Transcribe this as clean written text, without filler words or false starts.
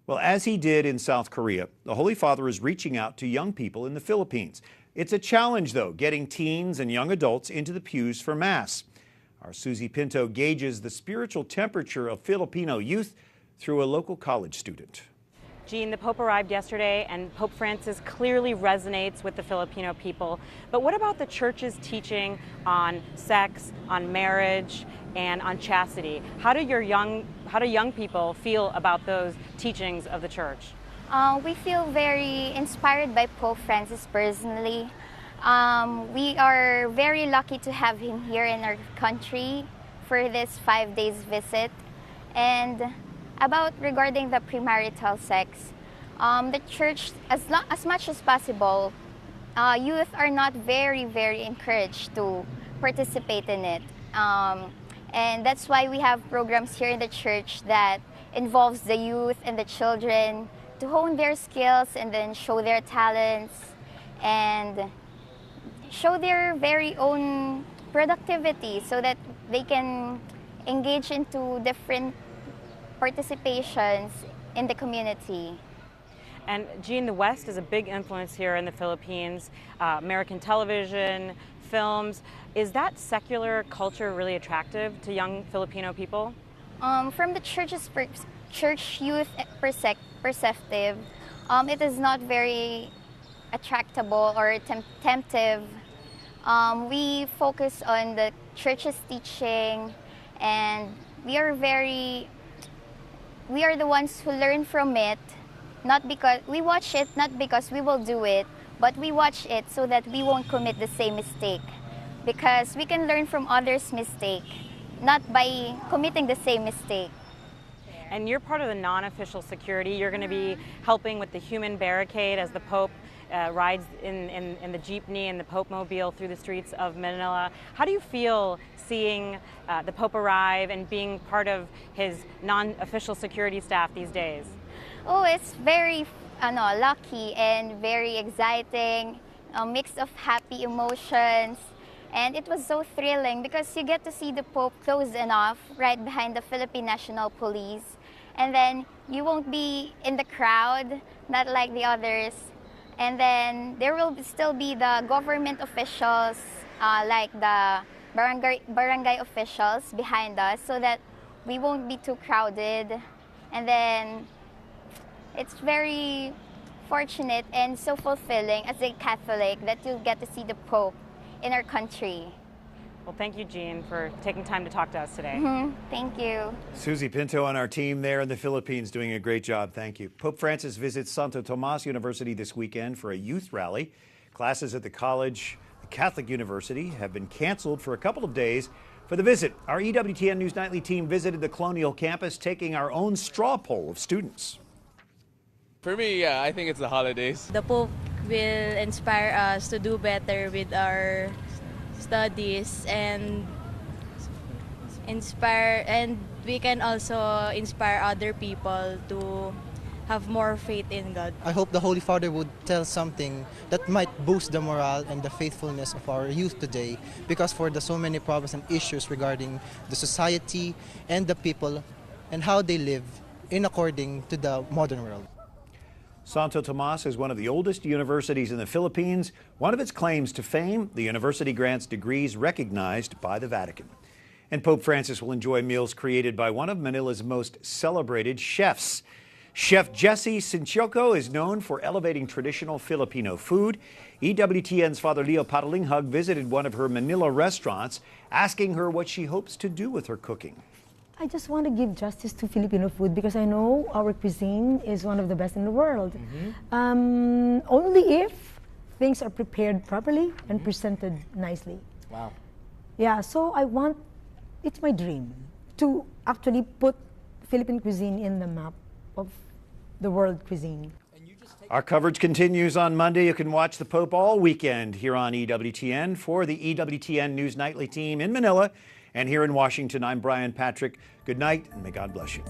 Well, as he did in South Korea, the Holy Father is reaching out to young people in the Philippines. It's a challenge, though, getting teens and young adults into the pews for Mass. Our Susie Pinto gauges the spiritual temperature of Filipino youth through a local college student. Jean, the Pope arrived yesterday, and Pope Francis clearly resonates with the Filipino people. But what about the Church's teaching on sex, on marriage, and on chastity? How do young people feel about those teachings of the Church? We feel very inspired by Pope Francis personally. We are very lucky to have him here in our country for this 5 days visit. And regarding the premarital sex, the Church, as much as possible, youth are not very encouraged to participate in it. And that's why we have programs here in the Church that involves the youth and the children to hone their skills and then show their talents and show their very own productivity so that they can engage into different participations in the community. And Jean, the West is a big influence here in the Philippines. American television, films. Is that secular culture really attractive to young Filipino people? From the church youth perspective, it is not very attractable or temptive. We focus on the Church's teaching, and we are the ones who learn from it. Not because we watch it, not because we will do it, but we watch it so that we won't commit the same mistake. Because we can learn from others' mistake, not by committing the same mistake. And you're part of the non-official security. You're going to be helping with the human barricade as the Pope rides in the jeepney and the Pope mobile through the streets of Manila. How do you feel seeing the Pope arrive and being part of his non-official security staff these days? Oh, it's very lucky and very exciting, a mix of happy emotions. And it was so thrilling because you get to see the Pope close enough right behind the Philippine National Police. And then you won't be in the crowd, not like the others. And then there will still be the government officials, like the barangay officials behind us, so that we won't be too crowded. And then it's very fortunate and so fulfilling as a Catholic that you get to see the Pope in our country. Well, thank you, Jean, for taking time to talk to us today. Thank you. Susie Pinto on our team there in the Philippines doing a great job. Thank you. Pope Francis visits Santo Tomas University this weekend for a youth rally. Classes at the college, the Catholic University, have been canceled for a couple of days for the visit. Our EWTN News Nightly team visited the Colonial campus, taking our own straw poll of students. For me, yeah, I think it's the holidays. The Pope will inspire us to do better with our studies and we can also inspire other people to have more faith in God. I hope the Holy Father would tell something that might boost the morale and the faithfulness of our youth today, because for the so many problems and issues regarding the society and the people and how they live in according to the modern world. Santo Tomas is one of the oldest universities in the Philippines. One of its claims to fame, the university grants degrees recognized by the Vatican. And Pope Francis will enjoy meals created by one of Manila's most celebrated chefs. Chef Jessie Sinchioco is known for elevating traditional Filipino food. EWTN's Father Leo Patalinghug visited one of her Manila restaurants, asking her what she hopes to do with her cooking. I just want to give justice to Filipino food because I know our cuisine is one of the best in the world. Only if things are prepared properly and presented nicely. Wow. Yeah, so it's my dream to actually put Philippine cuisine in the map of the world cuisine. Our coverage continues on Monday. You can watch the Pope all weekend here on EWTN. For the EWTN News Nightly team in Manila and here in Washington, I'm Brian Patrick. Good night, and may God bless you.